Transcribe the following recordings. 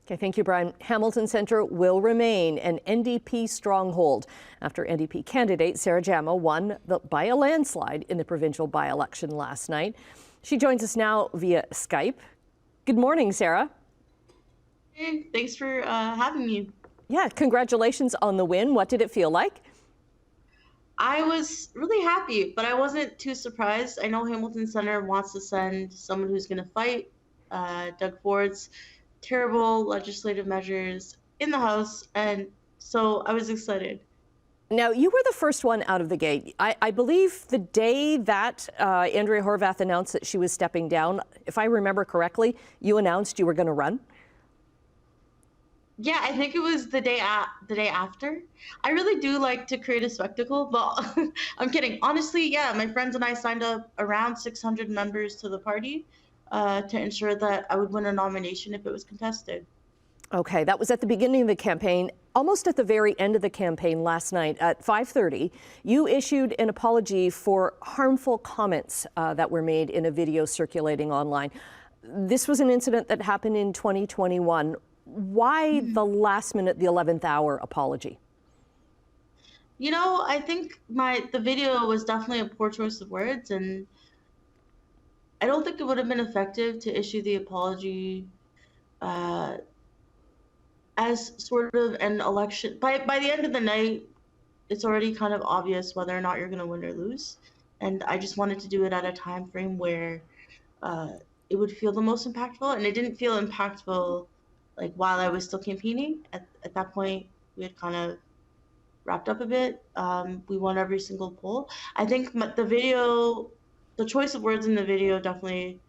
Okay, thank you, Brian. Hamilton Centre will remain an NDP stronghold after NDP candidate Sarah Jama won by a landslide in the provincial by-election last night. She joins us now via Skype. Good morning, Sarah. Hey, thanks for having me. Yeah, congratulations on the win. What did it feel like? I was really happy, but I wasn't too surprised. I know Hamilton Centre wants to send someone who's going to fight Doug Ford's terrible legislative measures in the House, and so I was excited. Now, you were the first one out of the gate. I believe the day that Andrea Horwath announced that she was stepping down, if I remember correctly, you announced you were going to run. Yeah, I think it was the day after. I really do like to create a spectacle, but I'm kidding. Honestly, yeah, my friends and I signed up around 600 members to the party to ensure that I would win a nomination if it was contested. Okay, that was at the beginning of the campaign. Almost at the very end of the campaign last night at 5:30, you issued an apology for harmful comments that were made in a video circulating online. This was an incident that happened in 2021. Why the last minute, the 11th hour apology? You know, I think the video was definitely a poor choice of words, and I don't think it would have been effective to issue the apology uh, as sort of an election. By the end of the night, it's already kind of obvious whether or not you're going to win or lose, and I just wanted to do it at a time frame where uh, it would feel the most impactful, and it didn't feel impactful like while I was still campaigning. At that point, we had kind of wrapped up a bit. We won every single poll. I think the choice of words in the video definitely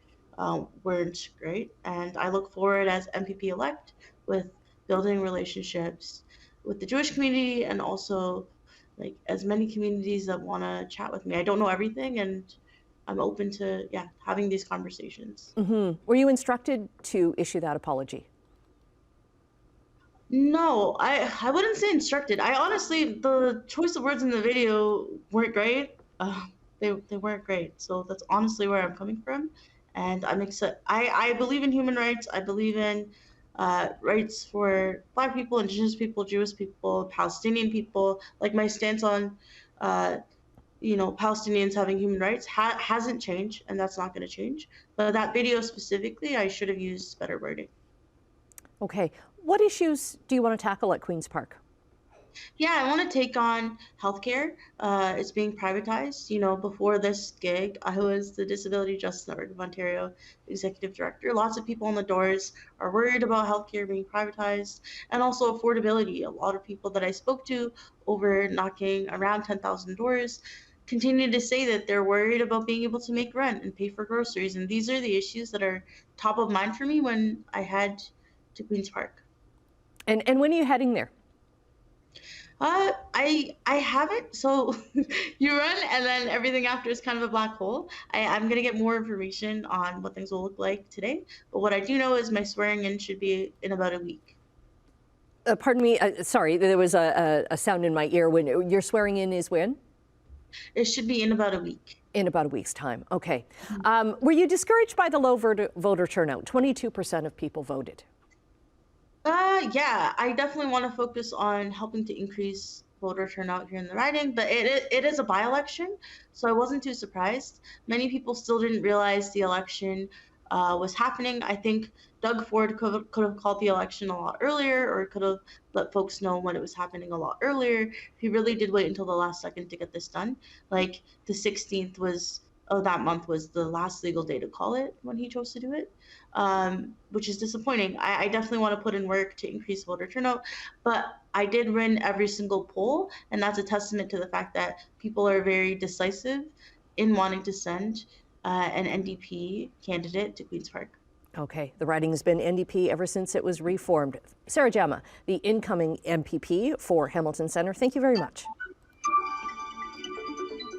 weren't great. And I look forward as MPP elect with building relationships with the Jewish community and also like as many communities that want to chat with me. I don't know everything, and I'm open to having these conversations. Were you instructed to issue that apology? No, I wouldn't say instructed. I honestly, the choice of words in the video weren't great. They weren't great. So that's honestly where I'm coming from, and I'm excited. I believe in human rights. I believe in rights for Black people, Indigenous people, Jewish people, Palestinian people. Like my stance on, uh, Palestinians having human rights hasn't changed, and that's not going to change. But that video specifically, I should have used better wording. Okay. What issues do you want to tackle at Queen's Park? Yeah, I want to take on healthcare. It's being privatized. You know, before this gig, I was the Disability Justice Network of Ontario Executive Director. Lots of people on the doors are worried about healthcare being privatized and also affordability. A lot of people that I spoke to over knocking around 10,000 doors continue to say that they're worried about being able to make rent and pay for groceries. And these are the issues that are top of mind for me when I head to Queen's Park. And when are you heading there? I haven't. So you run, and then everything after is kind of a black hole. I'm gonna get more information on what things will look like today. But what I do know is my swearing in should be in about a week. Pardon me. Sorry, there was a sound in my ear. When your swearing in is when? It should be in about a week. In about a week's time. Okay. Were you discouraged by the low voter turnout? 22% of people voted. Yeah, I definitely want to focus on helping to increase voter turnout here in the riding, but it is a by-election, so I wasn't too surprised. Many people still didn't realize the election was happening. I think Doug Ford could have called the election a lot earlier, or could have let folks know when it was happening a lot earlier. He really did wait until the last second to get this done. Like the 16th of that month was the last legal day to call it when he chose to do it, which is disappointing. I definitely want to put in work to increase voter turnout, but I did win every single poll, and that's a testament to the fact that people are very decisive in wanting to send an NDP candidate to Queen's Park. Okay, the riding has been NDP ever since it was reformed. Sarah Jama, the incoming MPP for Hamilton Centre, thank you very much.